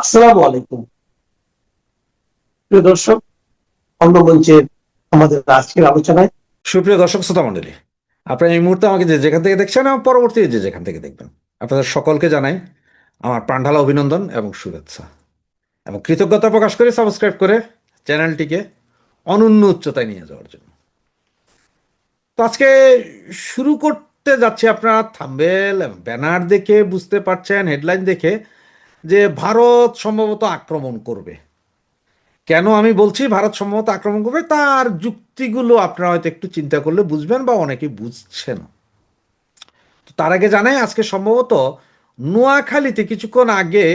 আসসালামু আলাইকুম প্রিয় দর্শক। অন্য মঞ্চের আমাদের আজকের আলোচনায় সুপ্রিয় দর্শক শ্রোতা মণ্ডলী, আপনারা এই মুহূর্তে আমাকে যে যেখান থেকে দেখছেন এবং পরবর্তী যে যেখান থেকে দেখবেন, আপনাদের সকলকে জানাই আমার প্রাণঢালা অভিনন্দন এবং শুভেচ্ছা এবং কৃতজ্ঞতা প্রকাশ করে সাবস্ক্রাইব করে চ্যানেলটিকে অনন্য উচ্চতায় নিয়ে যাওয়ার জন্য। তো আজকে শুরু করতে যাচ্ছি, আপনারা থাম্বনেল ব্যানার দেখে বুঝতে পারছেন, হেডলাইন দেখে, যে ভারত সম্ভবত আক্রমণ করবে। কেন আমি বলছি ভারত সম্ভবত আক্রমণ করবে, তার যুক্তিগুলো আপনারা হয়তো একটু চিন্তা করলে বুঝবেন বা অনেকেই বুঝছেন। তো তার আগে জানাই, আজকে সম্ভবত নোয়াখালীতে কিছুক্ষণ আগে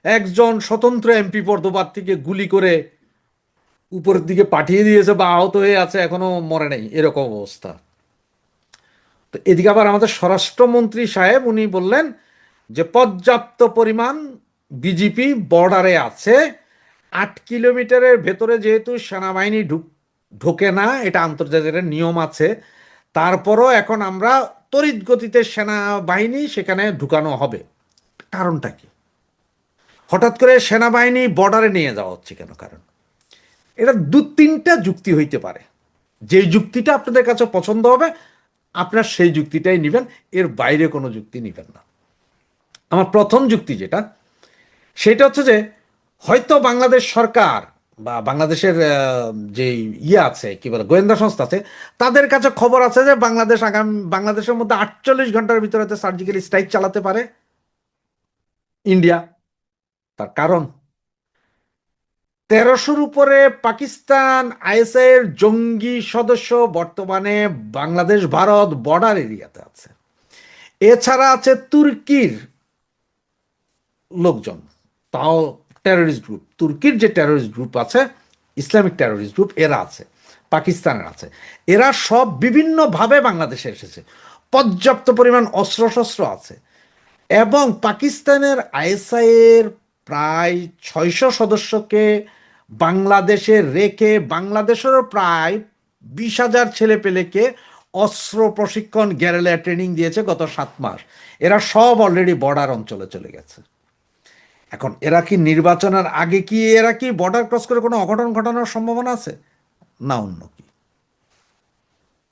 একজন স্বতন্ত্র এমপি পদপ্রার্থীকে গুলি করে উপরের দিকে পাঠিয়ে দিয়েছে বা আহত হয়ে আছে, এখনো মরে নাই, এরকম অবস্থা। তো এদিকে আবার আমাদের স্বরাষ্ট্রমন্ত্রী সাহেব উনি বললেন যে পর্যাপ্ত পরিমাণ বিজেপি বর্ডারে আছে, 8 কিলোমিটারের ভেতরে যেহেতু সেনাবাহিনী ঢোকে না, এটা আন্তর্জাতিক নিয়ম আছে, তারপরও এখন আমরা তড়িৎ গতিতে সেনাবাহিনী সেখানে ঢুকানো হবে। কারণটা কি? হঠাৎ করে সেনাবাহিনী বর্ডারে নিয়ে যাওয়া হচ্ছে কেন? কারণ এটা দু তিনটা যুক্তি হইতে পারে। যেই যুক্তিটা আপনাদের কাছে পছন্দ হবে আপনার সেই যুক্তিটাই নেবেন, এর বাইরে কোনো যুক্তি নেবেন না। আমার প্রথম যুক্তি যেটা, সেটা হচ্ছে যে হয়তো বাংলাদেশ সরকার বা বাংলাদেশের যে আছে কি বলে গোয়েন্দা সংস্থা আছে, তাদের কাছে খবর আছে যে বাংলাদেশের মধ্যে 48 ঘন্টার ভিতরে সার্জিক্যাল স্ট্রাইক চালাতে পারে ইন্ডিয়া। তার কারণ 1300-র উপরে পাকিস্তান আইএসআইয়ের জঙ্গি সদস্য বর্তমানে বাংলাদেশ ভারত বর্ডার এরিয়াতে আছে। এছাড়া আছে তুর্কির লোকজন, তাও টেরোরিস্ট গ্রুপ, তুর্কির যে টেরোরিস্ট গ্রুপ আছে, ইসলামিক টেরোরিস্ট গ্রুপ, এরা আছে, পাকিস্তানের আছে। এরা সব বিভিন্নভাবে বাংলাদেশে এসেছে, পর্যাপ্ত পরিমাণ অস্ত্রশস্ত্র আছে। এবং পাকিস্তানের আইএসআইয়ের প্রায় 600 সদস্যকে বাংলাদেশে রেখে বাংলাদেশেরও প্রায় 20,000 ছেলে পেলেকে অস্ত্র প্রশিক্ষণ, গ্যারেলিয়া ট্রেনিং দিয়েছে গত 7 মাস। এরা সব অলরেডি বর্ডার অঞ্চলে চলে গেছে। এখন এরা কি নির্বাচনের আগে কি এরা কি বর্ডার ক্রস করে কোনো অঘটন ঘটানোর সম্ভাবনা আছে? না অন্য কি?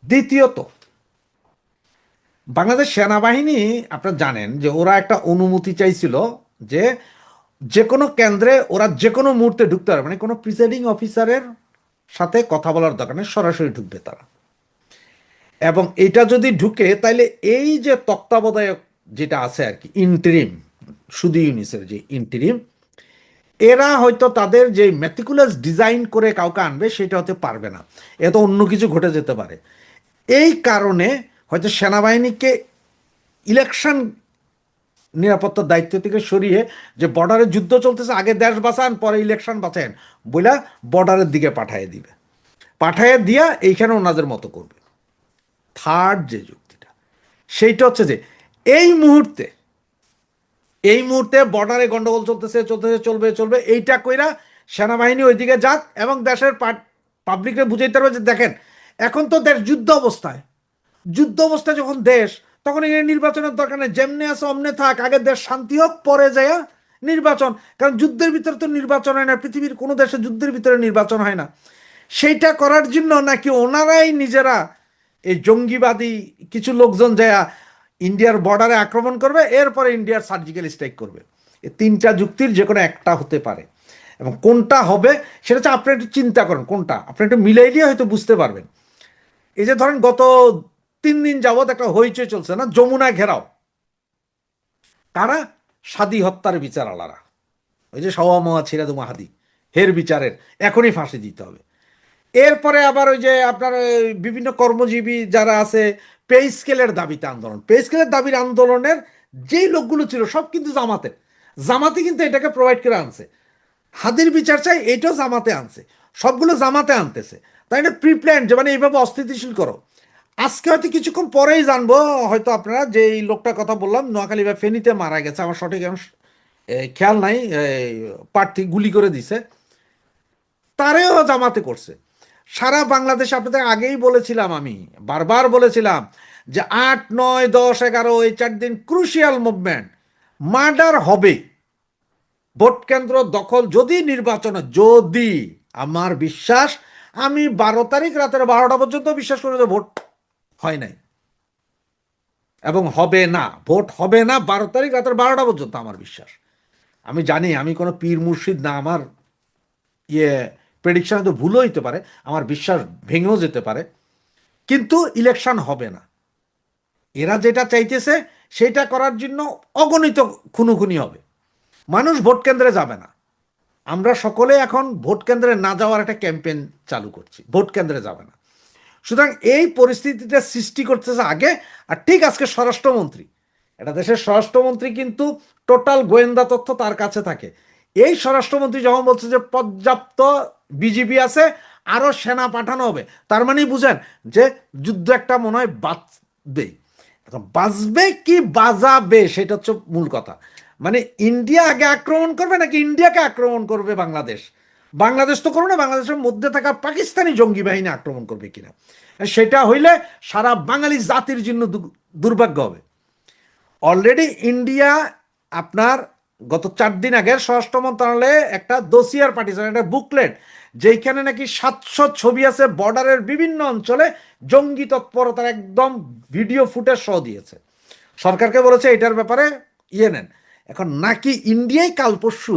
দ্বিতীয়ত, বাংলাদেশ সেনাবাহিনী, আপনারা জানেন যে ওরা একটা অনুমতি চাইছিল যে যে কোনো কেন্দ্রে ওরা যে কোনো মুহূর্তে ঢুকতে পারে, মানে কোনো প্রিসাইডিং অফিসারের সাথে কথা বলার দরকার নেই, সরাসরি ঢুকবে তারা। এবং এটা যদি ঢুকে তাইলে এই যে তত্ত্বাবধায়ক যেটা আছে আর কি, ইন্টারিম, শুধু ইউনিসের যে ইন্টারিম, এরা হয়তো তাদের যে মেটিকুলাস ডিজাইন করে কাউকে আনবে সেটা হতে পারবে না, এত অন্য কিছু ঘটে যেতে পারে। এই কারণে হয়তো সেনাবাহিনীকে ইলেকশন নিরাপত্তার দায়িত্ব থেকে সরিয়ে, যে বর্ডারে যুদ্ধ চলতেছে, আগে দেশ বাঁচান পরে ইলেকশন বাঁচান বইলা বর্ডারের দিকে পাঠিয়ে দিবে, পাঠিয়ে দিয়া এইখানে ওনাদের মতো করবে। থার্ড যে যুক্তিটা, সেইটা হচ্ছে যে এই মুহূর্তে বর্ডারে গন্ডগোল চলতেছে, চলবে চলবে, এইটা কইরা সেনাবাহিনী ওইদিকে যাক এবং দেশের পাবলিককে বুঝাইতে পারবে যে দেখেন এখন তো দেশ যুদ্ধ অবস্থায়, যুদ্ধ অবস্থায় যখন দেশ, তখন এই নির্বাচনের দরকার নেই, যেমনি আছে অমনে থাক, আগে দেশ শান্তি হোক পরে যায় নির্বাচন। কারণ যুদ্ধের ভিতরে তো নির্বাচন হয় না, পৃথিবীর কোনো দেশে যুদ্ধের ভিতরে নির্বাচন হয় না। সেইটা করার জন্য নাকি ওনারাই নিজেরা এই জঙ্গিবাদী কিছু লোকজন যায় ইন্ডিয়ার বর্ডারে আক্রমণ করবে, এরপরে ইন্ডিয়ার সার্জিক্যাল স্ট্রাইক করবে। এই তিনটা যুক্তির যে কোনো একটা হতে পারে, এবং কোনটা হবে সেটা হচ্ছে আপনি একটু চিন্তা করেন, কোনটা আপনি একটু মিলাইলে হয়তো বুঝতে পারবেন। এই যে ধরেন গত 3 দিন যাবৎ একটা হইচই চলছে না, যমুনা ঘেরাও, কারা? সাদি হত্যার বিচার আলারা, ওই যে সওয়া মোয়া ছিঁড়া দুমা হাদি, হের বিচারের এখনই ফাঁসি দিতে হবে। এরপরে আবার ওই যে আপনার বিভিন্ন কর্মজীবী যারা আছে, পে স্কেলের দাবিতে আন্দোলন, পে স্কেলের দাবির আন্দোলনের যেই লোকগুলো ছিল সব কিন্তু জামাতে, জামাতে কিন্তু এটাকে প্রোভাইড করে আনছে। হাদির বিচার চাই, এটাও জামাতে আনছে, সবগুলো জামাতে আনতেছে। তাই না? প্রি প্ল্যান, যে মানে এইভাবে অস্থিতিশীল করো। আজকে হয়তো কিছুক্ষণ পরেই জানবো হয়তো আপনারা, যে এই লোকটার কথা বললাম নোয়াখালী বা ফেনীতে মারা গেছে, আমার সঠিক খেয়াল নাই, প্রার্থী গুলি করে দিছে, তারেও জামাতে করছে। সারা বাংলাদেশে আপনাদের আগেই বলেছিলাম, আমি বারবার বলেছিলাম যে 8, 9, 10, 11 এই 4 দিন ক্রুশিয়াল মুভমেন্ট, মার্ডার হবে, ভোট কেন্দ্র দখল যদি নির্বাচনে, যদি, আমার বিশ্বাস, আমি 12 তারিখ রাতের 12টা পর্যন্ত বিশ্বাস করি যে ভোট হয় নাই এবং হবে না, ভোট হবে না 12 তারিখ রাতের 12টা পর্যন্ত আমার বিশ্বাস। আমি জানি আমি কোনো পীর মুর্শিদ না, আমার প্রেডিকশন তো ভুলও হইতে পারে, আমার বিশ্বাস ভেঙেও যেতে পারে, কিন্তু ইলেকশন হবে না। এরা যেটা চাইতেছে সেটা করার জন্য অগণিত খুনোখুনি হবে, মানুষ ভোট কেন্দ্রে যাবে না। আমরা সকলে এখন ভোট কেন্দ্রে না যাওয়ার একটা ক্যাম্পেইন চালু করছি, ভোট কেন্দ্রে যাবে না। সুতরাং এই পরিস্থিতিটা সৃষ্টি করতেছে আগে। আর ঠিক আজকে স্বরাষ্ট্রমন্ত্রী, এটা দেশের স্বরাষ্ট্রমন্ত্রী, কিন্তু টোটাল গোয়েন্দা তথ্য তার কাছে থাকে। এই স্বরাষ্ট্রমন্ত্রী যখন বলছে যে পর্যাপ্ত বিজিবি আছে, আরো সেনা পাঠানো হবে, তার মানে বুঝেন যে যুদ্ধ একটা মনে হয় বাঁচবেই। বাঁচবে কি বাজাবে সেটা হচ্ছে মূল কথা। মানে ইন্ডিয়া আগে আক্রমণ করবে নাকি ইন্ডিয়াকে আক্রমণ করবে বাংলাদেশ? বাংলাদেশ তো করবে না, বাংলাদেশের মধ্যে থাকা পাকিস্তানি জঙ্গি বাহিনী আক্রমণ করবে কিনা, সেটা হইলে সারা বাঙালি জাতির জন্য দুর্ভাগ্য হবে। অলরেডি ইন্ডিয়া আপনার গত 4 দিন আগে স্বরাষ্ট্র মন্ত্রণালয়ে একটা দোসিয়ার পাঠিয়েছে, একটা বুকলেট, যেখানে নাকি 700 ছবি আছে বর্ডারের বিভিন্ন অঞ্চলে জঙ্গি তৎপরতার একদম ভিডিও ফুটেজ সহ দিয়েছে। সরকারকে বলেছে এটার ব্যাপারে নেন। এখন নাকি ইন্ডিয়াই কাল পরশু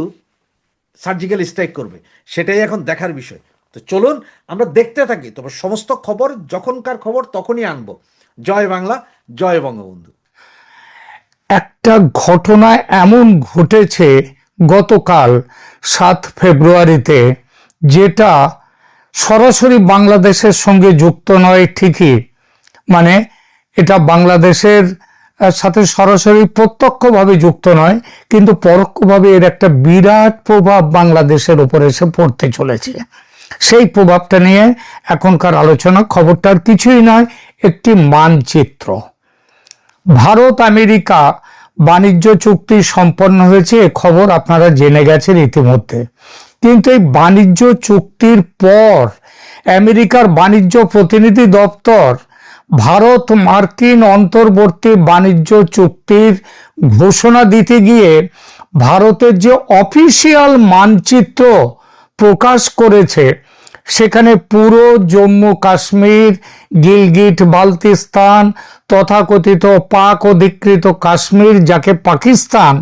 সার্জিক্যাল স্ট্রাইক করবে, সেটাই এখন দেখার বিষয়। তো চলুন আমরা দেখতে থাকি, তবে সমস্ত খবর যখনকার খবর তখনই আনবো। জয় বাংলা, জয় বঙ্গবন্ধু। একটা ঘটনা এমন ঘটেছে গতকাল 7 ফেব্রুয়ারিতে, যেটা সরাসরি বাংলাদেশের সঙ্গে যুক্ত নয় ঠিকই, মানে এটা বাংলাদেশের সাথে সরাসরি প্রত্যক্ষভাবে যুক্ত নয়, কিন্তু পরোক্ষভাবে এর একটা বিরাট প্রভাব বাংলাদেশের উপর এসে পড়তে চলেছে। সেই প্রভাবটা নিয়ে এখনকার আলোচনা। খবরটার কিছুই নয়, একটি মানচিত্র। ভারত আমেরিকা বাণিজ্য চুক্তি সম্পন্ন হয়েছে, এ খবর আপনারা জেনে গেছেন ইতিমধ্যে। কিন্তু এই বাণিজ্য চুক্তির পর আমেরিকার বাণিজ্য প্রতিনিধি দপ্তর ভারত মার্কিন অন্তর্বর্তী বাণিজ্য চুক্তির ঘোষণা দিতে গিয়ে ভারতের যে অফিসিয়াল মানচিত্র প্রকাশ করেছে, সেখানে পুরো জম্মু কাশ্মীর, গিলগিট বালতিস্তান, তথাকথিত পাক অধিকৃত কাশ্মীর, যাকে পাকিস্তান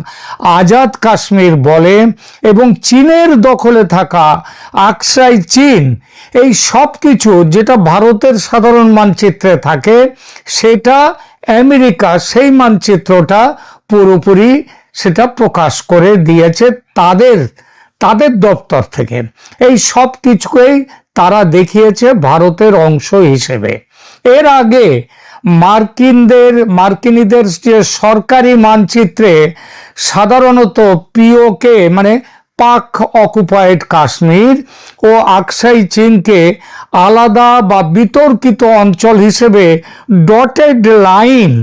আজাদ কাশ্মীর বলে, এবং চীনের দখলে থাকা আকসাই চীন, এই সব কিছু যেটা ভারতের সাধারণ মানচিত্রে থাকে, সেটা আমেরিকা সেই মানচিত্রটা পুরোপুরি সেটা প্রকাশ করে দিয়েছে তাদের দপ্তর থেকে। এই সব কিছুকেই তারা দেখিয়েছে ভারতের অংশ হিসেবে। এর আগে মার্কিনীদের যে সরকারি মানচিত্রে সাধারণত পিওকে মানে পাক অকুপায়েড কাশ্মীর ও আকসাই চীনকে আলাদা বা বিতর্কিত অঞ্চল হিসেবে ডটেড লাইন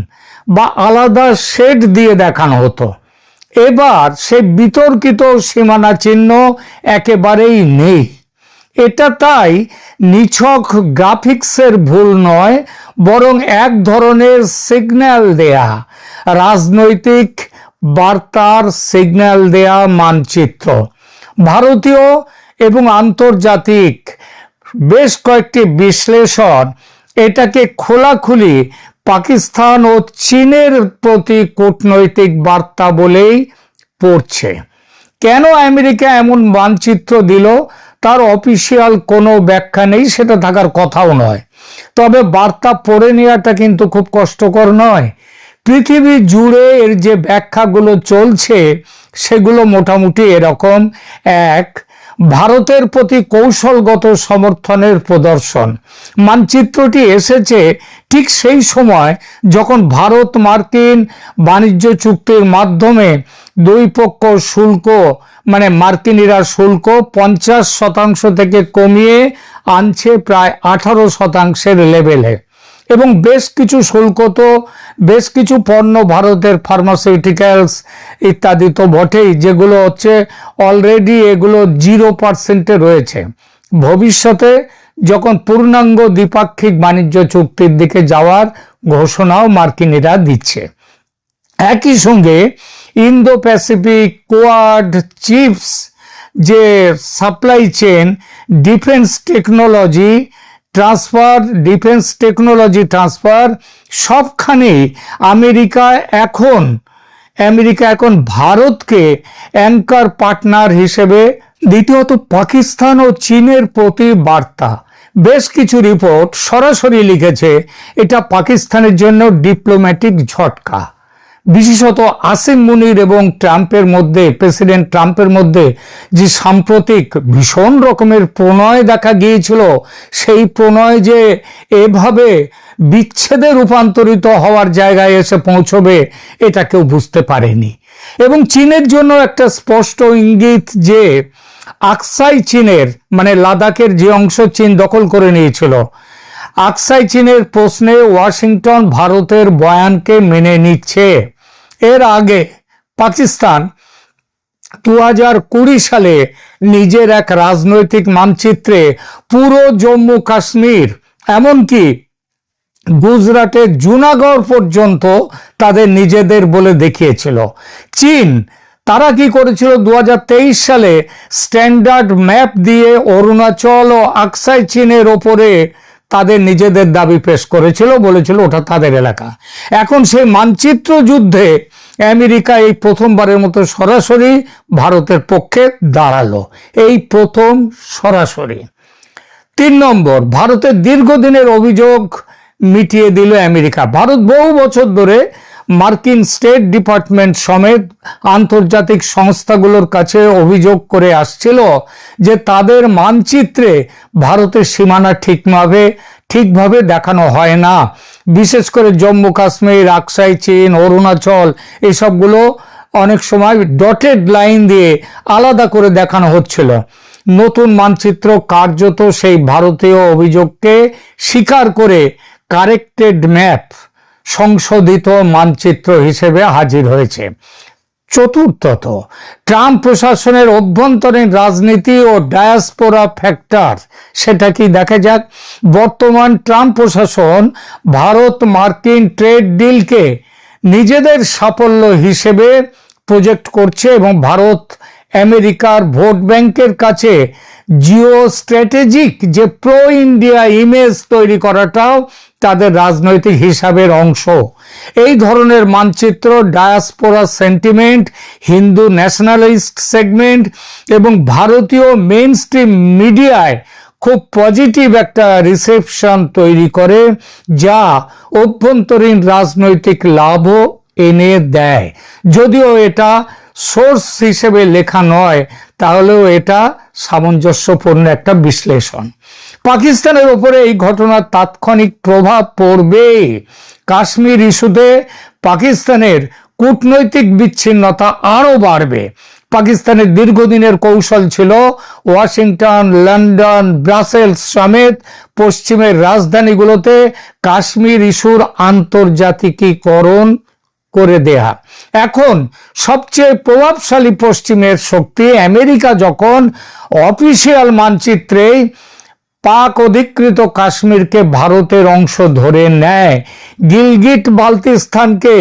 বা আলাদা শেড দিয়ে দেখানো হতো। এবার সে বিতর্কিত সীমানা চিহ্ন একেবারেই নেই। এটা তাই নিছক গ্রাফিক্সের ভুল নয়, বরং এক ধরনের সিগন্যাল দেয়া, রাজনৈতিক বার্তার সিগন্যাল দেয়া মানচিত্র। ভারতীয় এবং আন্তর্জাতিক বেশ কয়েকটি বিশ্লেষণ এটাকে খোলাখুলি পাকিস্তান ও চীনের প্রতি কূটনৈতিক বার্তা বলেই পড়ছে। কেন আমেরিকা এমন মানচিত্র দিল তার অফিসিয়াল কোনো ব্যাখ্যা নেই, সেটা থাকার কথাও নয়। তবে বার্তা পড়ে নেওয়াটা কিন্তু খুব কষ্টকর নয়। পৃথিবী জুড়ে এর যে ব্যাখ্যাগুলো চলছে সেগুলো মোটামুটি এরকম: এক, ভারতের প্রতি কৌশলগত সমর্থনের প্রদর্শন। মানচিত্রটি এসেছে ঠিক সেই সময় যখন ভারত মার্কিন বাণিজ্য চুক্তির মাধ্যমে দুই পক্ষ শুল্ক মানে মার্কিনীরা শুল্ক 50% থেকে কমিয়ে আনছে প্রায় 18% লেভেলে, এবং বেশ কিছু শুল্ক তো বেশ কিছু পণ্য ভারতের ফার্মাসিউটিক্যালস ইত্যাদি তো বটেই, যেগুলো হচ্ছে অলরেডি এগুলো 0% রয়েছে। ভবিষ্যতে যখন পূর্ণাঙ্গ দ্বিপাক্ষিক বাণিজ্য চুক্তির দিকে যাওয়ার ঘোষণাও মার্কিনীরা দিচ্ছে। একই সঙ্গে ইন্দো প্যাসিফিক কোয়াড চিপস যে supply chain, defence technology transfer সবখানেই আমেরিকা এখন ভারতকে অ্যাঙ্কার পার্টনার হিসেবে। দ্বিতীয়ত, পাকিস্তান ও চীনের প্রতি বার্তা। বেশ কিছু রিপোর্ট সরাসরি লিখেছে এটা পাকিস্তানের জন্য ডিপ্লোম্যাটিক ঝটকা। বিশেষত আসিম মুনির এবং প্রেসিডেন্ট ট্রাম্পের মধ্যে যে সাম্প্রতিক ভীষণ রকমের প্রণয় দেখা গিয়েছিল, সেই প্রণয় যে এভাবে বিচ্ছেদে রূপান্তরিত হওয়ার জায়গায় এসে পৌঁছবে এটা কেউ বুঝতে পারেনি। এবং চীনের জন্য একটা স্পষ্ট ইঙ্গিত যে আকসাই চীনের, মানে লাদাখের যে অংশ চীন দখল করে নিয়েছিল, আকসাই চীনের প্রশ্নে ওয়াশিংটন ভারতের বয়ানকে মেনে নিচ্ছে। এর আগে পাকিস্তান 2020 সালে নিজের এক রাজনৈতিক মানচিত্রে পুরো জম্মু কাশ্মীর, এমনকি গুজরাটের জুনাগড় পর্যন্ত তাদের নিজেদের বলে দেখিয়েছিল। চীন তারা কি করেছিল, 2023 সালে স্ট্যান্ডার্ড ম্যাপ দিয়ে অরুণাচল ও আকসাই চীনের ওপরে তাদের নিজেদের দাবি পেশ করেছিল, বলেছিল ওটা তাদের এলাকা। এখন সেই মানচিত্র যুদ্ধে আমেরিকা এই প্রথমবারের মতো সরাসরি ভারতের পক্ষে দাঁড়ালো, এই প্রথম সরাসরি। 3 নম্বর, ভারতের দীর্ঘদিনের অভিযোগ মিটিয়ে দিল আমেরিকা। ভারত বহু বছর ধরে মার্কিন স্টেট ডিপার্টমেন্ট সমেত আন্তর্জাতিক সংস্থাগুলোর কাছে অভিযোগ করে আসছিল যে তাদের মানচিত্রে ভারতের সীমানা ঠিকভাবে দেখানো হয় না। বিশেষ করে জম্মু কাশ্মীর, আকসাই চীন, অরুণাচল এসবগুলো অনেক সময় ডটেড লাইন দিয়ে আলাদা করে দেখানো হচ্ছিল। নতুন মানচিত্র কার্যত সেই ভারতীয় অভিযোগকে স্বীকার করে কারেক্টেড ম্যাপ, সংশোধিত মানচিত্র হিসেবে হাজির হয়েছে। চতুর্থত, ট্রাম্প প্রশাসনের অভ্যন্তরীণ রাজনীতি ও ডায়াসপোরা ফ্যাক্টর, সেটা কি দেখা যাক। বর্তমান ট্রাম্প প্রশাসন ভারত মার্কিন ট্রেড ডিলকে নিজেদের সাফল্য হিসেবে প্রজেক্ট করছে এবং ভারত আমেরিকার ভোট ব্যাংকের কাছে জিও স্ট্র্যাটেজিক যে প্রো ইন্ডিয়া ইমেজ তৈরি করাটাও তাদের রাজনৈতিক হিসাবের অংশ। এই ধরনের মানচিত্র diaspora sentiment, Hindu nationalist segment এবং ভারতীয় মেইন স্ট্রিম মিডিয়ায় খুব পজিটিভ একটা রিসেপশন তৈরি করে, যা অভ্যন্তরীণ রাজনৈতিক লাভও এনে দেয়। যদিও এটা সোর্স হিসেবে লেখা নয়, তাহলেও এটা সামঞ্জস্যপূর্ণ একটা বিশ্লেষণ। পাকিস্তানের উপরে এই ঘটনার তাৎক্ষণিক প্রভাব পড়বে। কাশ্মীর ইস্যুতে পাকিস্তানের কূটনৈতিক বিচ্ছিন্নতা আরও বাড়বে। পাকিস্তানের দীর্ঘদিনের কৌশল ছিল ওয়াশিংটন, লন্ডন, ব্রাসেলস সমেত পশ্চিমের রাজধানীগুলোতে কাশ্মীর ইস্যুর আন্তর্জাতিকীকরণ করে দেয়া। এখন সবচেয়ে প্রভাবশালী পশ্চিমের শক্তি আমেরিকা যখন অফিসিয়াল মানচিত্রে পাক অধিকৃত কাশ্মীরকে ভারতের অংশ ধরে নেয়, গিলগিট বালতিস্তানকে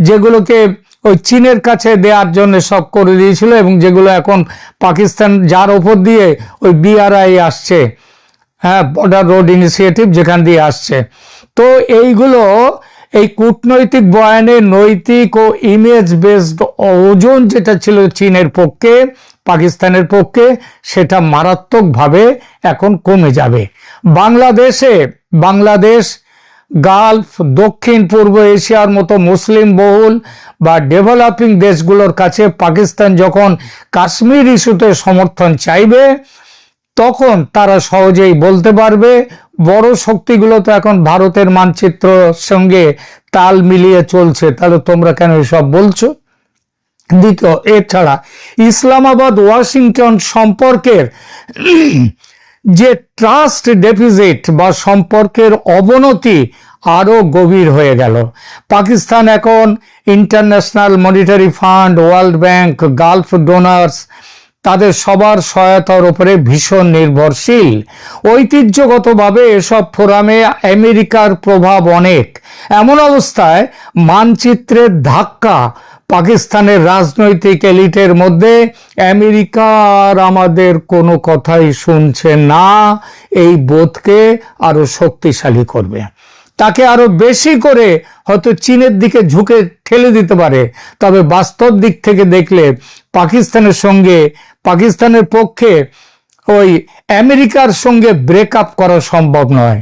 যেগুলোকে ওই চীনের কাছে দেওয়ার জন্য সব করে দিয়েছিল এবং যেগুলো এখন পাকিস্তান, যার ওপর দিয়ে ওই BRI আসছে, বর্ডার রোড ইনিশিয়েটিভ যেখান দিয়ে আসছে, তো এইগুলো এই কূটনৈতিক বয়ানে নৈতিক ও ইমেজ বেসড ওজন যেটা ছিল চীনের পক্ষে, পাকিস্তানের পক্ষে, সেটা মারাত্মকভাবে এখন কমে যাবে। বাংলাদেশ, গালফ, দক্ষিণ পূর্ব এশিয়ার মতো মুসলিম বহুল বা ডেভেলপিং দেশগুলোর কাছে পাকিস্তান যখন কাশ্মীর ইস্যুতে সমর্থন চাইবে, তখন তারা সহজেই বলতে পারবে বড় শক্তিগুলো তো এখন ভারতের মানচিত্রের সঙ্গে তাল মিলিয়ে চলছে, তাহলে তোমরা কেন এসব বলছো। দ্বিতীয়, এছাড়া ইসলামাবাদ ওয়াশিংটন সম্পর্কের যে ট্রাস্ট ডেফিসিট বা সম্পর্কের অবনতি আরো গভীর হয়ে গেল। পাকিস্তান এখন international monetary fund, world bank, Gulf donors তাদের সবার সহায়তার উপরে ভীষণ নির্ভরশীল। ঐতিহ্যগতভাবে এসব ফোরামে আমেরিকার প্রভাব অনেক। এমন অবস্থায় মানচিত্রের ধাক্কা পাকিস্তানের রাজনৈতিক এলিটের মধ্যে আমেরিকা আর আমাদের কোনো কথাই শুনছে না, এই বোধকে আরো শক্তিশালী করবে, তাকে আরো বেশি করে হয়তো চীনের দিকে ঝুঁকে ঠেলে দিতে পারে। তবে বাস্তব দিক থেকে দেখলে পাকিস্তানের পক্ষে ওই আমেরিকার সঙ্গে ব্রেকআপ করা সম্ভব নয়।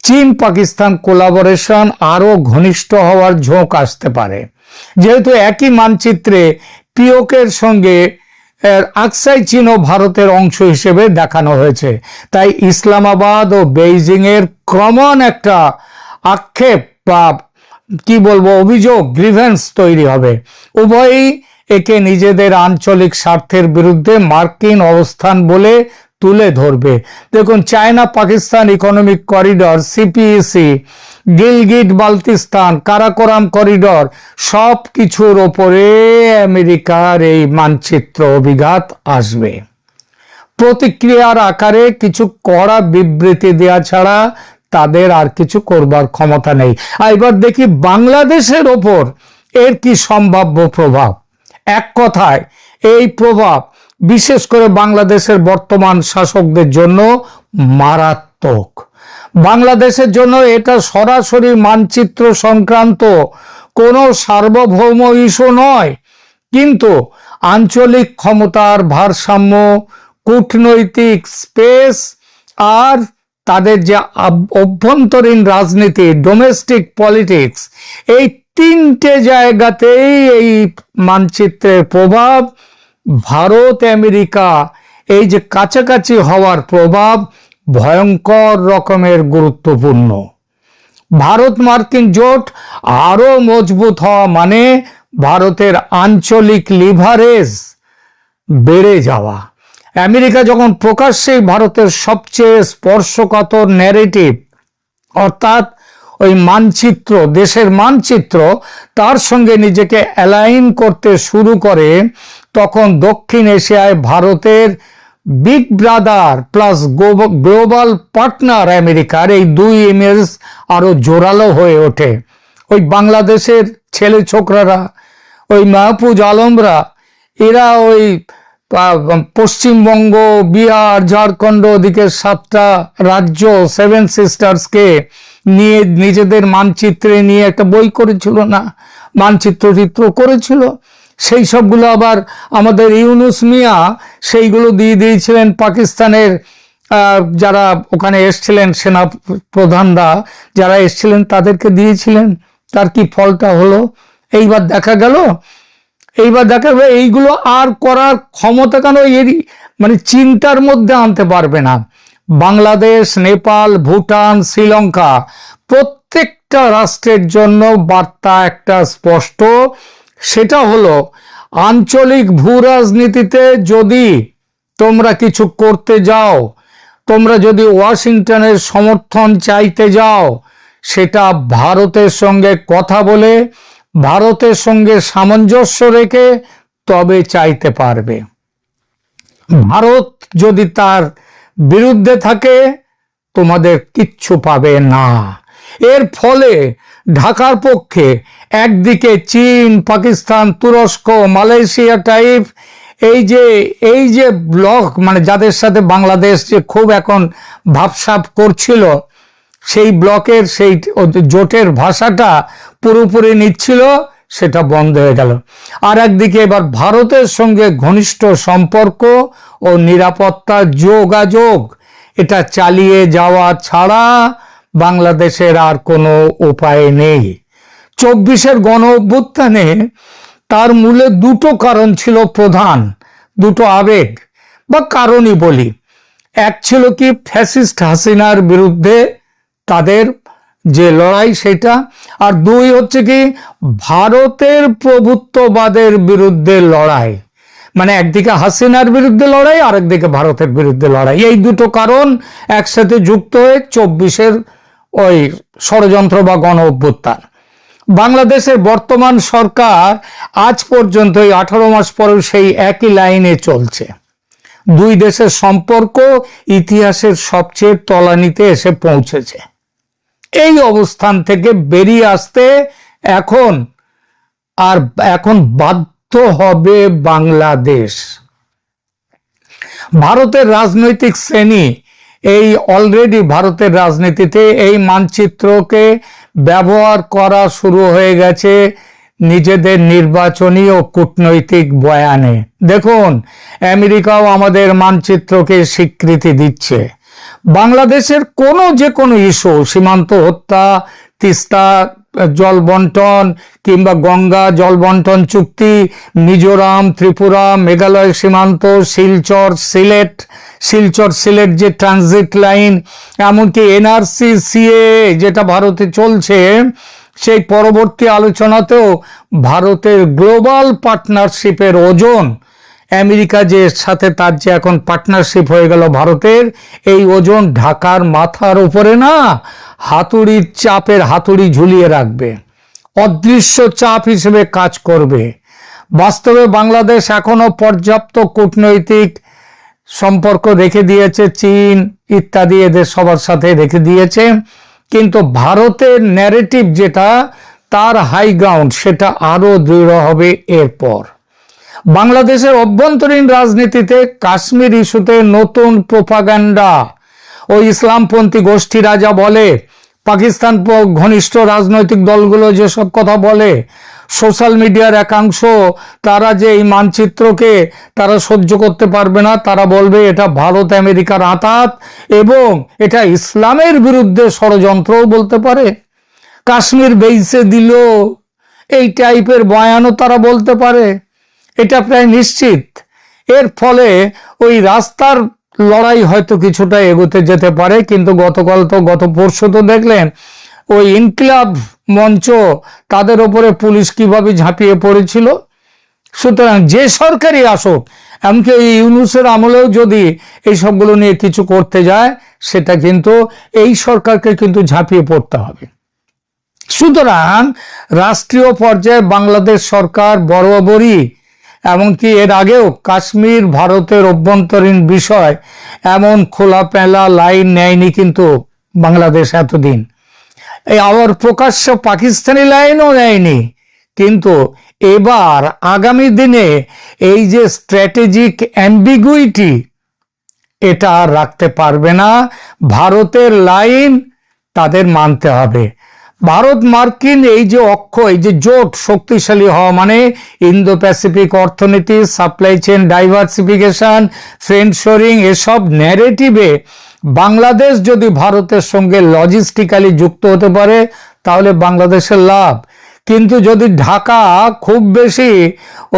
চীন পাকিস্তান কোলাবোরেশন আরো ঘনিষ্ঠ হওয়ার ঝোঁক আসতে পারে, যেহেতু একই মানচিত্রে পিওকের সঙ্গে আকসাই চীন ও ভারতের অংশ হিসেবে দেখানো হয়েছে। তাই ইসলামাবাদ ও বেইজিং এর কমন একটা আক্ষেপ বা কি বলবো অভিযোগ, গ্রিভেন্স তৈরি হবে। উভয়ই একে নিজেদের আঞ্চলিক স্বার্থের বিরুদ্ধে মার্কিন অবস্থান বলে তুলে ধরবে। দেখুন, China Pakistan economic corridor CPEC, Gilgit Baltistan, Karakoram corridor সব কিছুর ওপরে আমেরিকার এই মানচিত্র অভিঘাত আসবে। প্রতিক্রিয়ার আকারে কিছু কড়া বিবৃতি দেওয়া ছাড়া তাদের আর কিছু করবার ক্ষমতা নেই। এবার দেখি বাংলাদেশের ওপর এর কি সম্ভাব্য প্রভাব। এক কথায় এই প্রভাব বিশেষ করে বাংলাদেশের বর্তমান শাসকদের জন্য মারাত্মক। বাংলাদেশের জন্য এটা সরাসরি মানচিত্র সংক্রান্ত কোনো সার্বভৌম ইস্যু নয়, কিন্তু আঞ্চলিক ক্ষমতার ভারসাম্য, কূটনৈতিক স্পেস আর তাদের যে অভ্যন্তরীণ রাজনীতি, ডোমেস্টিক পলিটিক্স, এই তিনটে জায়গাতেই এই মানচিত্রের প্রভাব, ভারত আমেরিকা এই যে কাছাকাছি হওয়ার প্রভাব ভয়ঙ্কর রকমের গুরুত্বপূর্ণ। ভারত মার্কিন জোট আরো মজবুত হওয়া মানে ভারতের আঞ্চলিক লিভারেজ বেড়ে যাওয়া। আমেরিকা যখন প্রকাশ্যেই ভারতের সবচেয়ে স্পর্শকাতর ন্যারেটিভ অর্থাৎ ওই মানচিত্র, দেশের মানচিত্র, তার সঙ্গে নিজেকে অ্যালাইন করতে শুরু করে, তখন দক্ষিণ এশিয়ায় ভারতের big brother plus global partner আমেরিকার এই দুই ইমেজ আরো জোরালো হয়ে ওঠে। ওই বাংলাদেশের ছেলে ছোকরারা, ওই মাহফুজ আলমরা, এরা ওই পশ্চিমবঙ্গ, বিহার, ঝাড়খণ্ড, ওদিকে 7টা রাজ্য, 7 সিস্টার্সকে নিয়ে নিজেদের মানচিত্রে নিয়ে একটা বই করেছিল না, মানচিত্র করেছিল। সেই সবগুলো আবার আমাদের ইউনুস মিয়া সেইগুলো দিয়ে দিয়েছিলেন পাকিস্তানের যারা ওখানে এসছিলেন, সেনা প্রধানরা যারা এসছিলেন তাদেরকে দিয়েছিলেন। তার কি ফলটা হলো? এইবার দেখা গেল এইগুলো আর করার ক্ষমতা কেন মানে চিন্তার মধ্যে আনতে পারবে না। বাংলাদেশ, নেপাল, ভুটান, শ্রীলঙ্কা প্রত্যেকটা রাষ্ট্রের জন্য বার্তা একটা স্পষ্ট, সেটা হলো আঞ্চলিক ভূ রাজনীতিতে যদি তোমরা কিছু করতে যাও, তোমরা যদি ওয়াশিংটনের সমর্থন চাইতে যাও, সেটা ভারতের সঙ্গে কথা বলে, ভারতের সঙ্গে সামঞ্জস্য রেখে তবে চাইতে পারবে। ভারত যদি তার বিরুদ্ধে থাকে তোমাদের কিচ্ছু পাবে না। এর ফলে ঢাকার পক্ষে একদিকে চীন, পাকিস্তান, তুরস্ক, মালয়েশিয়া টাইপ এই যে ব্লক, মানে যাদের সাথে বাংলাদেশ যে খুব এখন ভাবসাব করছিল, সেই ব্লকের সেই জোটের ভাষাটা পুরোপুরি নিচ্ছিল, সেটা বন্ধ হয়ে গেল। আর একদিকে এবার ভারতের সঙ্গে ঘনিষ্ঠ সম্পর্ক ও নিরাপত্তা যোগাযোগ এটা চালিয়ে যাওয়া ছাড়া বাংলাদেশের আর কোনো উপায় নেই। 24-এর গণ অভ্যুত্থানে তার মূলে দুটো কারণ ছিল প্রধান, দুটো আবেগ বা কারণই বলি। এক ছিল কি ফ্যাসিস্ট হাসিনার বিরুদ্ধে তাদের যে লড়াই সেটা, আর দুই হচ্ছে কি ভারতের প্রভুত্ববাদের বিরুদ্ধে লড়াই। মানে একদিকে হাসিনার বিরুদ্ধে লড়াই, আরেকদিকে ভারতের বিরুদ্ধে লড়াই। এই দুটো কারণ একসাথে যুক্ত হয়ে 24-এর ওই ষড়যন্ত্র বা গণ অভ্যুত্থান। বাংলাদেশের বর্তমান সরকার আজ পর্যন্ত এই 18 মাস পরেও সেই একই লাইনে চলছে। দুই দেশের সম্পর্ক ইতিহাসের সবচেয়ে তলানিতে এসে পৌঁছেছে। এই অবস্থান থেকে বেরিয়ে আসতে এখন আর এখন বাধ্য হবে বাংলাদেশ। ভারতের রাজনৈতিক শ্রেণী এই অলরেডি ভারতের রাজনীতিতে এই মানচিত্রকে ব্যবহার করা শুরু হয়ে গেছে নিজেদের নির্বাচনী ও কূটনৈতিক বয়ানে। দেখুন, আমেরিকাও আমাদের মানচিত্রকে স্বীকৃতি দিচ্ছে। বাংলাদেশের যে কোনো ইস্যু, সীমান্ত হত্যা, তিস্তা জল বন্টন কিংবা গঙ্গা জল বন্টন চুক্তি, মিজোরাম, ত্রিপুরা, মেঘালয় সীমান্ত, শিলচর সিলেট যে ট্রানজিট লাইন, এমনকি NRC CA যেটা ভারতে চলছে, সেই পরবর্তী আলোচনাতেও ভারতের গ্লোবাল পার্টনারশিপের ওজন, আমেরিকা যে সাথে তার যে এখন পার্টনারশিপ হয়ে গেল ভারতের, এই ওজন ঢাকার মাথার উপরে না হাতুড়ির চাপের হাতুড়ি ঝুলিয়ে রাখবে, অদৃশ্য চাপ হিসেবে কাজ করবে। বাস্তবে বাংলাদেশ এখনো পর্যাপ্ত কূটনৈতিক সম্পর্ক রেখে দিয়েছে, চীন ইত্যাদি এদের সবার সাথে রেখে দিয়েছে, কিন্তু ভারতের ন্যারেটিভ যেটা তার হাই গ্রাউন্ড সেটা আরো দৃঢ় হবে এরপর। বাংলাদেশের অভ্যন্তরীণ রাজনীতিতে কাশ্মীর ইস্যুতে নতুন প্রোপাগান্ডা, ওই ইসলামপন্থী গোষ্ঠীরা যা বলে, পাকিস্তান ঘনিষ্ঠ রাজনৈতিক দলগুলো যেসব কথা বলে, সোশ্যাল মিডিয়ার একাংশ তারা যে এই মানচিত্রকে তারা সহ্য করতে পারবে না, তারা বলবে এটা ভারত আমেরিকার আঁতাত এবং এটা ইসলামের বিরুদ্ধে ষড়যন্ত্রও বলতে পারে। কাশ্মীর বেইসে দিল, এই টাইপের বয়ানও তারা বলতে পারে, এটা প্রায় নিশ্চিত। এর ফলে ওই রাস্তার লড়াই হয়তো কিছুটা এগোতে যেতে পারে, কিন্তু গত পরশু তো দেখলেন ওই ইনকিলাব মঞ্চ, তাদের উপরে পুলিশ কিভাবে ঝাঁপিয়ে পড়েছিল। সুতরাং যে সরকারই আসুক, এমনকি এই ইউনূসের আমলেও যদি এই সবগুলো নিয়ে কিছু করতে যায়, সেটা কিন্তু এই সরকারকে কিন্তু ঝাঁপিয়ে পড়তে হবে। সুতরাং রাষ্ট্রীয় পর্যায়ে বাংলাদেশ সরকার বরাবরই, এমনকি এর আগেও কাশ্মীর ভারতের অভ্যন্তরীণ বিষয় এমন খোলামেলা লাইন নেয়নি কিন্তু বাংলাদেশ এতদিন। এই আবার প্রকাশ্য পাকিস্তানি লাইনও নেয়নি, কিন্তু এবার আগামী দিনে এই যে স্ট্র্যাটেজিক অ্যাম্বিগুইটি, এটা আর রাখতে পারবে না। ভারতের লাইন তাদের মানতে হবে। ভারত মার্কিন এই যে এই যে জোট শক্তিশালী হওয়া মানে ইন্দো প্যাসিফিক অর্থনীতি, সাপ্লাই চেইন ডাইভার্সিফিকেশন, ফ্রেন্ডশোরিং, এসব ন্যারেটিভে বাংলাদেশ যদি ভারতের সঙ্গে লজিস্টিক্যালি যুক্ত হতে পারে তাহলে বাংলাদেশের লাভ। কিন্তু যদি ঢাকা খুব বেশি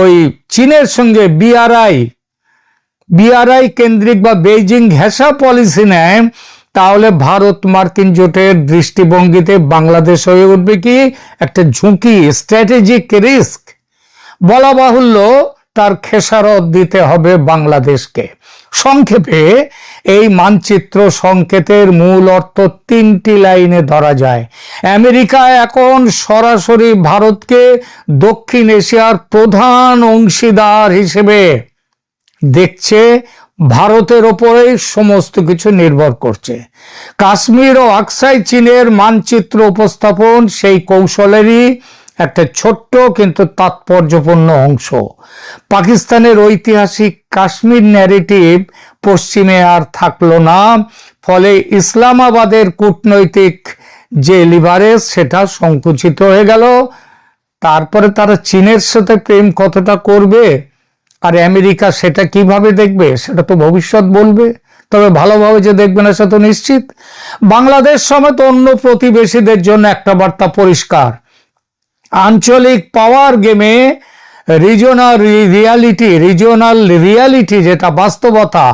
ওই চীনের সঙ্গে বিআরআই কেন্দ্রিক বা বেইজিং ঘেঁষা পলিসি নেয়, তাহলে ভারত মার্কিন জোটের দৃষ্টিভঙ্গিতে বাংলাদেশ হয়ে উঠবে কি একটা ঝুঁকি, স্ট্র্যাটেজিক রিস্ক। বলা বাহুল্য তার খেসারত দিতে হবে বাংলাদেশকে। সংক্ষেপে এই মানচিত্র সংকেতের মূল অর্থ 3টি লাইনে ধরা যায়। আমেরিকা এখন সরাসরি ভারতকে দক্ষিণ এশিয়ার প্রধান অংশীদার হিসেবে দেখছে, ভারতের ওপরে সমস্ত কিছু নির্ভর করছে। কাশ্মীর ও আকসাই চীনের মানচিত্র উপস্থাপন সেই কৌশলেরই একটা ছোট্ট কিন্তু তাৎপর্যপূর্ণ অংশ। পাকিস্তানের ঐতিহাসিক কাশ্মীর ন্যারেটিভ পশ্চিমে আর থাকলো না, ফলে ইসলামাবাদের কূটনৈতিক যে লিভারেজ সেটা সংকুচিত হয়ে গেল। তারপরে তারা চীনের সাথে প্রেম কতটা করবে আর আমেরিকা সেটা কিভাবে দেখবে সেটা তো ভবিষ্যৎ বলবে, তবে ভালোভাবে যে দেখবে না সে তো নিশ্চিত। বাংলাদেশ সমেত অন্য প্রতিবেশীদের জন্য একটা বার্তা পরিষ্কার, আঞ্চলিক পাওয়ার গেমে রিজিওনাল রিয়ালিটি যেটা বাস্তবতা,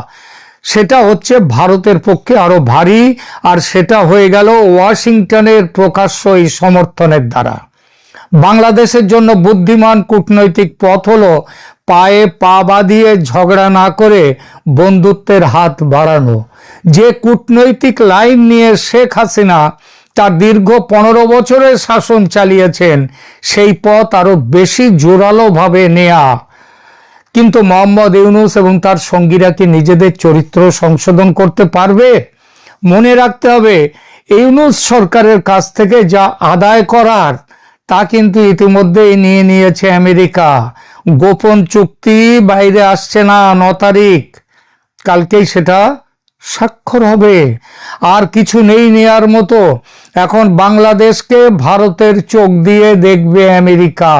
সেটা হচ্ছে ভারতের পক্ষে আরো ভারী, আর সেটা হয়ে গেল ওয়াশিংটনের প্রকাশ্য এই সমর্থনের দ্বারা। বাংলাদেশের জন্য বুদ্ধিমান কূটনৈতিক পথ হলো পায়ে পা বাঁধিয়ে ঝগড়া না করে বন্ধুত্বের হাত বাড়ানো। যে কূটনৈতিক লাইন নিয়ে শেখ হাসিনা তার দীর্ঘ 15 বছরের শাসন চালিয়েছেন, সেই পথ আরো বেশি জোরালোভাবে নেয়া। কিন্তু মোহাম্মদ ইউনূস এবং তার সঙ্গীরা কি নিজেদের চরিত্র সংশোধন করতে পারবে? মনে রাখতে হবে, ইউনূস সরকারের কাছ থেকে যা আদায় করার তা কিন্তু ইতিমধ্যেই নিয়ে নিয়েছে আমেরিকা। গোপন চুক্তি বাইরে আসছে না, 9 তারিখ, কালকেই সেটা স্বাক্ষর হবে। আর কিছু নেই নেয়ার মতো। এখন বাংলাদেশকে ভারতের চোখ দিয়ে দেখবে আমেরিকা।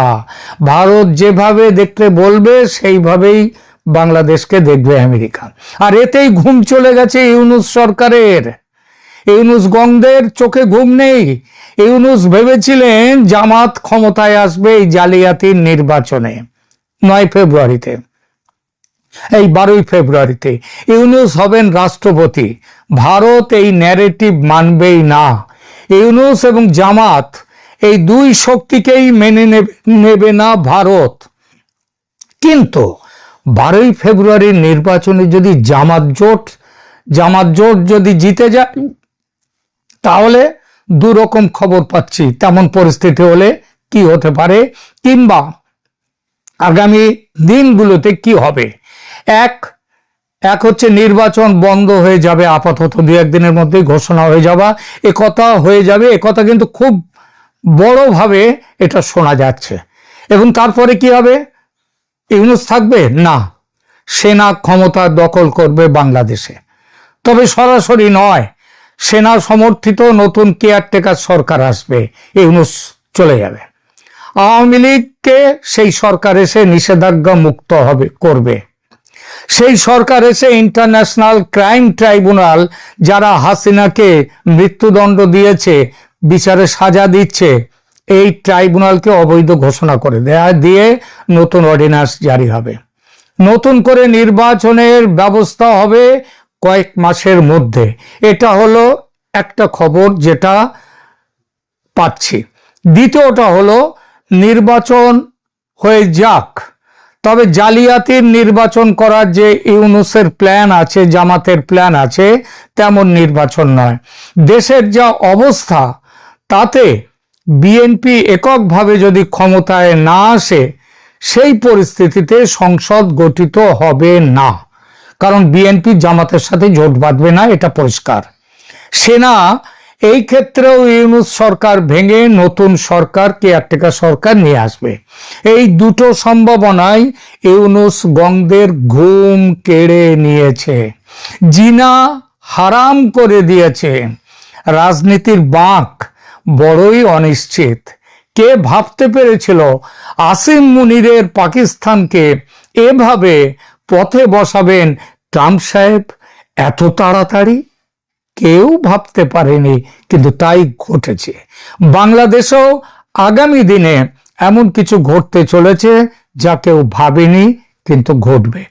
ভারত যেভাবে দেখতে বলবে সেইভাবেই বাংলাদেশকে দেখবে আমেরিকা। আর এতেই ঘুম চলে গেছে ইউনূস সরকারের। ইউনূস গংদের চোখে ঘুম নেই। ইউনূস ভেবেছিলেন জামাত ক্ষমতায় আসবে এই জালিয়াতির নির্বাচনে 9 ফেব্রুয়ারিতে, এই 12 ফেব্রুয়ারিতে ইউনূস হবেন রাষ্ট্রপতি। ভারত এই ন্যারেটিভ মানবেই না। ইউনূস এবং জামাত এই দুই শক্তিকেই মেনে নেবে না ভারত। কিন্তু 12 ফেব্রুয়ারির নির্বাচনে যদি জামাত জোট যদি জিতে যায়, তাহলে দুরকম খবর পাচ্ছি। তেমন পরিস্থিতি হলে কি হতে পারে, কিংবা আগামী দিনগুলোতে কি হবে। এক হচ্ছে নির্বাচন বন্ধ হয়ে যাবে আপাতত, 2-1 দিনের মধ্যেই ঘোষণা হয়ে যাওয়া, একথা হয়ে যাবে। একথা কিন্তু খুব বড়ভাবে এটা শোনা যাচ্ছে। এবং তারপরে কি হবে? ইউনূস থাকবে না, সেনা ক্ষমতা দখল করবে বাংলাদেশে। তবে সরাসরি নয়, সেনা সমর্থিত নতুন কেয়ারটেকার সরকার আসবে, ইউনূস চলে যাবে। আওয়ামী লীগকে সেই সরকার এসে নিষেধাজ্ঞা মুক্ত করবে। সেই সরকার এসে ইন্টারন্যাশনাল ক্রাইম ট্রাইব্যুনাল, যারা হাসিনাকে মৃত্যুদণ্ড দিয়েছে, বিচারে সাজা দিচ্ছে, এই ট্রাইব্যুনালকে অবৈধ ঘোষণা করে দিয়ে নতুন অর্ডিন্যান্স জারি হবে। নতুন করে নির্বাচনের ব্যবস্থা হবে কয়েক মাসের মধ্যে। এটা হলো একটা খবর যেটা পাচ্ছি। দ্বিতীয়টা হলো নির্বাচন হয়ে যাক, তবে জালিয়াতির নির্বাচন করার যে ইউনূসের প্ল্যান আছে, জামাতের প্ল্যান আছে, তেমন নির্বাচন নয়। দেশের যা অবস্থা, তাতে বিএনপি এককভাবে যদি ক্ষমতায় না আসে, সেই পরিস্থিতিতে সংসদ গঠিত হবে না। কারণ বিএনপি জামাতের সাথে জোট বাঁধবে না, এটা পরিষ্কার। সেনা এই ক্ষেত্রেও ইউনূস সরকার ভেঙে নতুন সরকার, কেয়ারটেকার সরকার নিয়ে আসবে। এই দুটো সম্ভাবনায় ইউনূস গংদের ঘুম কেড়ে নিয়েছে, জিনা হারাম করে দিয়েছে। রাজনীতির বাঁক বড়ই অনিশ্চিত। কে ভাবতে পেরেছিল আসিম মুনিরের পাকিস্তানকে এভাবে পথে বসাবেন ট্রাম্প সাহেব এত তাড়াতাড়ি? কেউ ভাবতে পারেনি, কিন্তু তাই ঘটেছে। বাংলাদেশেও আগামী দিনে এমন কিছু ঘটতে চলেছে যা কেউ ভাবেনি, কিন্তু ঘটবে।